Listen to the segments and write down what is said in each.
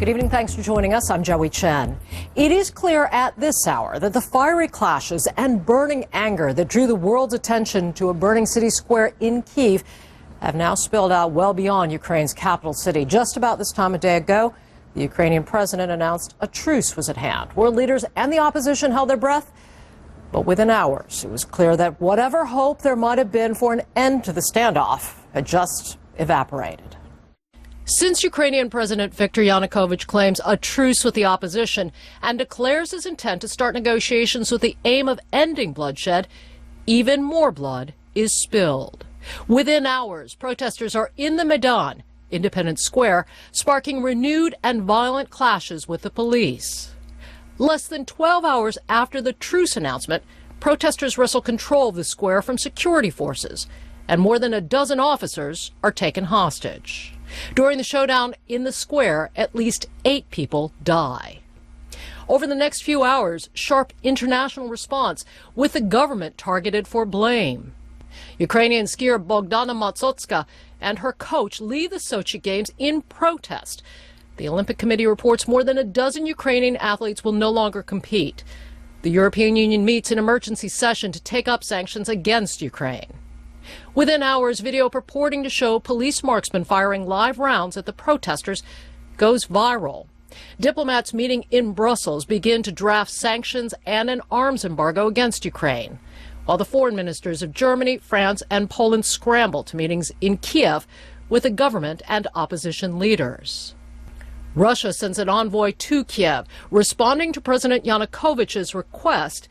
Good evening. Thanks for joining us. I'm Joey Chen. It is clear at this hour that the fiery clashes and burning anger that drew the world's attention to a burning city square in Kyiv have now spilled out well beyond Ukraine's capital city. Just about this time a day ago, the Ukrainian president announced a truce was at hand. World leaders and the opposition held their breath. But within hours, it was clear that whatever hope there might have been for an end to the standoff had just evaporated. Since Ukrainian President Viktor Yanukovych claims a truce with the opposition and declares his intent to start negotiations with the aim of ending bloodshed, even more blood is spilled. Within hours, protesters are in the Maidan, Independence Square, sparking renewed and violent clashes with the police. Less than 12 hours after the truce announcement, protesters wrestle control of the square from security forces, and more than a dozen officers are taken hostage. During the showdown in the square, at least 8 people die. Over the next few hours, sharp international response with the government targeted for blame. Ukrainian skier Bogdana Matsotska and her coach leave the Sochi Games in protest. The Olympic Committee reports more than a dozen Ukrainian athletes will no longer compete. The European Union meets in emergency session to take up sanctions against Ukraine. Within hours, video purporting to show police marksmen firing live rounds at the protesters goes viral. Diplomats meeting in Brussels begin to draft sanctions and an arms embargo against Ukraine, while the foreign ministers of Germany, France, and Poland scramble to meetings in Kiev with the government and opposition leaders. Russia sends an envoy to Kiev, responding to President Yanukovych's request,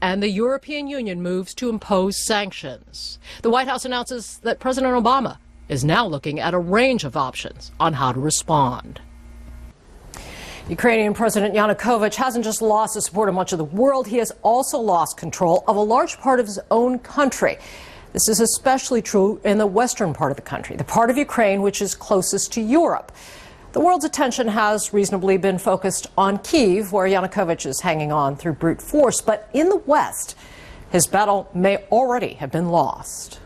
and the European Union moves to impose sanctions. The White House announces that President Obama is now looking at a range of options on how to respond. Ukrainian President Yanukovych hasn't just lost the support of much of the world, he has also lost control of a large part of his own country. This is especially true in the western part of the country, the part of Ukraine which is closest to Europe. The world's attention has reasonably been focused on Kyiv, where Yanukovych is hanging on through brute force. But in the West, his battle may already have been lost.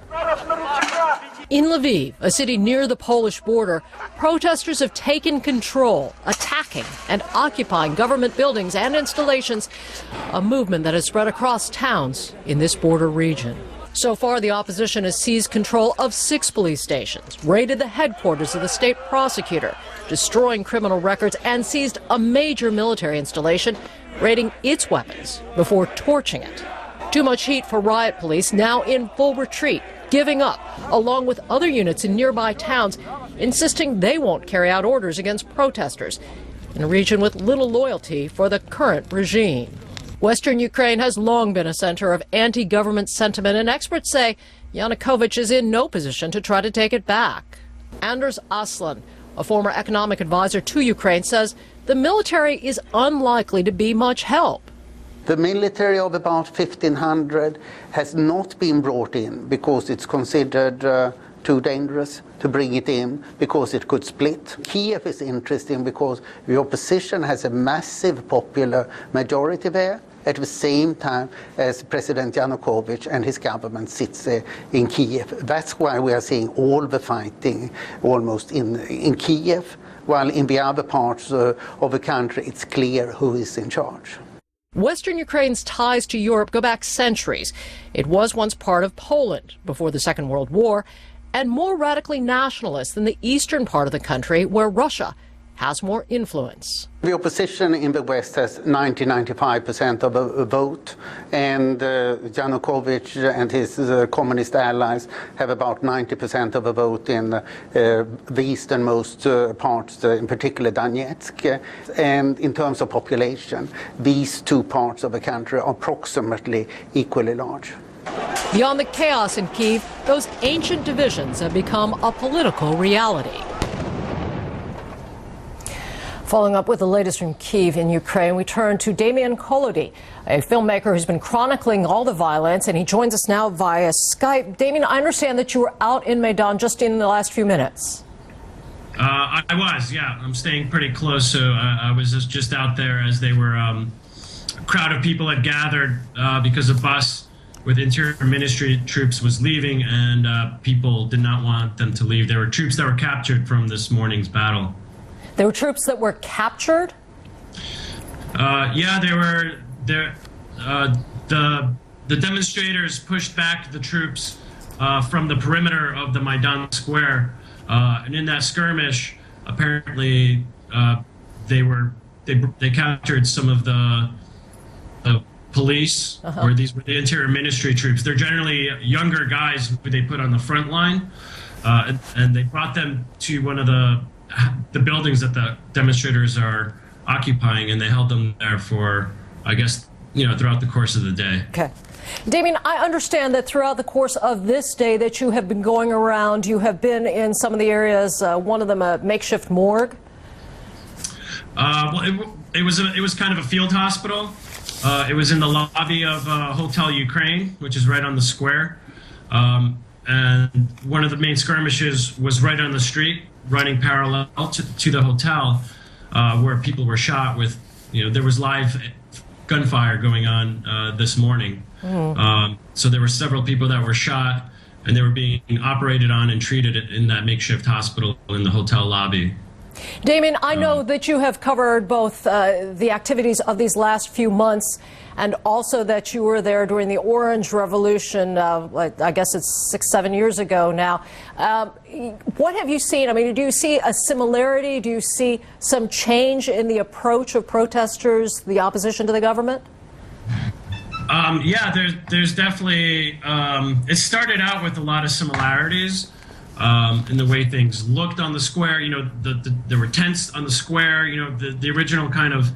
In Lviv, a city near the Polish border, protesters have taken control, attacking and occupying government buildings and installations, a movement that has spread across towns in this border region. So far, the opposition has seized control of 6 police stations, raided the headquarters of the state prosecutor, destroying criminal records, and seized a major military installation, raiding its weapons before torching it. Too much heat for riot police, now in full retreat, giving up, along with other units in nearby towns, insisting they won't carry out orders against protesters in a region with little loyalty for the current regime. Western Ukraine has long been a center of anti-government sentiment, and experts say Yanukovych is in no position to try to take it back. Anders Aslan, a former economic advisor to Ukraine, says the military is unlikely to be much help. The military of about 1,500 has not been brought in because it's considered too dangerous to bring it in, because it could split. Kiev is interesting because the opposition has a massive popular majority there at the same time as President Yanukovych and his government sits in Kiev. That's why we are seeing all the fighting almost in Kiev, while in the other parts of the country it's clear who is in charge. Western Ukraine's ties to Europe go back centuries. It was once part of Poland before the Second World War, and more radically nationalist than the eastern part of the country, where Russia has more influence. The opposition in the West has 90-95% of a vote, and Yanukovych and his communist allies have about 90% of a vote in the easternmost parts, in particular Donetsk. And in terms of population, these two parts of the country are approximately equally large. Beyond the chaos in Kyiv, those ancient divisions have become a political reality. Following up with the latest from Kyiv in Ukraine, we turn to Damian Kolodiy, a filmmaker who's been chronicling all the violence, and he joins us now via Skype. Damian, I understand that you were out in Maidan just in the last few minutes. I was, yeah. I'm staying pretty close, so I was just out there as they were, a crowd of people had gathered because a bus with Interior Ministry troops was leaving, and people did not want them to leave. There were troops that were captured from this morning's battle. There were troops that were captured? Yeah, they were there. The demonstrators pushed back the troops from the perimeter of the Maidan Square, and in that skirmish, apparently they captured some of the police, or these were the Interior Ministry troops. They're generally younger guys who they put on the front line, and they brought them to one of the buildings that the demonstrators are occupying, and they held them there for, I guess, throughout the course of the day. Okay. Damian, I understand that throughout the course of this day that you have been going around, you have been in some of the areas, one of them a makeshift morgue. Well, it was kind of a field hospital. It was in the lobby of Hotel Ukraine, which is right on the square. And one of the main skirmishes was right on the street, running parallel to the hotel, where people were shot with, there was live gunfire going on this morning. So there were several people that were shot, and they were being operated on and treated in that makeshift hospital in the hotel lobby. Damian, I know that you have covered both the activities of these last few months and also that you were there during the Orange Revolution, I guess it's 6-7 years ago now. What have you seen? I mean, do you see a similarity? Do you see some change in the approach of protesters, the opposition to the government? Yeah, there's definitely, it started out with a lot of similarities in the way things looked on the square. There were tents on the square. The original kind of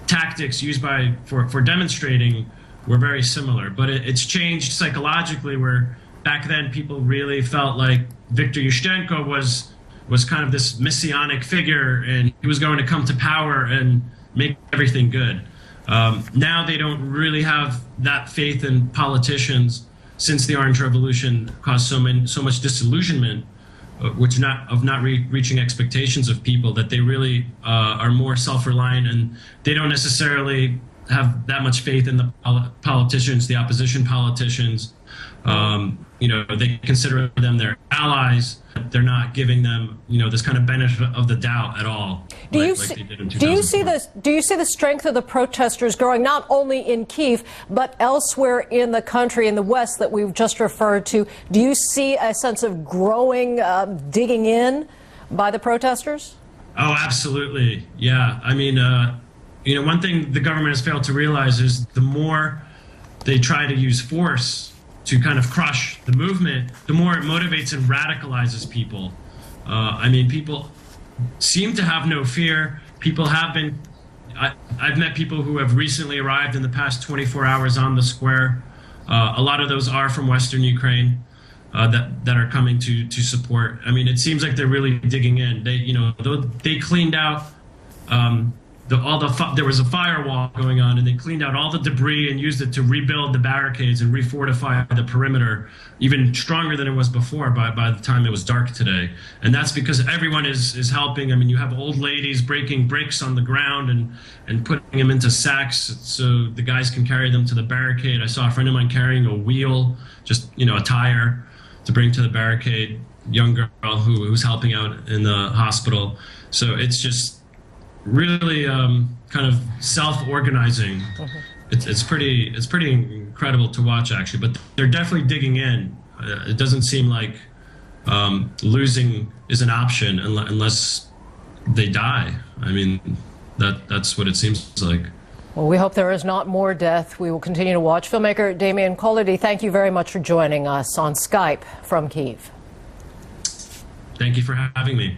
tactics used for demonstrating were very similar, but it's changed psychologically, where back then people really felt like Viktor Yushchenko was kind of this messianic figure, and he was going to come to power and make everything good. Now they don't really have that faith in politicians, since the Orange Revolution caused so much disillusionment, of not reaching expectations of people, that they really are more self-reliant, and they don't necessarily have that much faith in the politicians, the opposition politicians. They consider them their allies. They're not giving them, this kind of benefit of the doubt at all. Do you see the strength of the protesters growing not only in Kyiv but elsewhere in the country, in the West that we've just referred to? Do you see a sense of growing digging in by the protesters? Oh, absolutely. Yeah. I mean, one thing the government has failed to realize is the more they try to use force to kind of crush the movement, the more it motivates and radicalizes people. People seem to have no fear. People have been, I've met people who have recently arrived in the past 24 hours on the square. A lot of those are from Western Ukraine that are coming to support. I mean, it seems like they're really digging in. They cleaned out there was a firewall going on, and they cleaned out all the debris and used it to rebuild the barricades and refortify the perimeter even stronger than it was before by the time it was dark today. And that's because everyone is helping. I mean, you have old ladies breaking bricks on the ground and putting them into sacks so the guys can carry them to the barricade. I saw a friend of mine carrying a wheel, just, a tire to bring to the barricade, young girl who's helping out in the hospital. So it's just really kind of self-organizing. It's pretty incredible to watch, actually. But they're definitely digging in. It doesn't seem like losing is an option unless they die. I mean, that's what it seems like. Well, we hope there is not more death. We will continue to watch. Filmmaker Damian Kolodiy, thank you very much for joining us on Skype from Kyiv. Thank you for having me.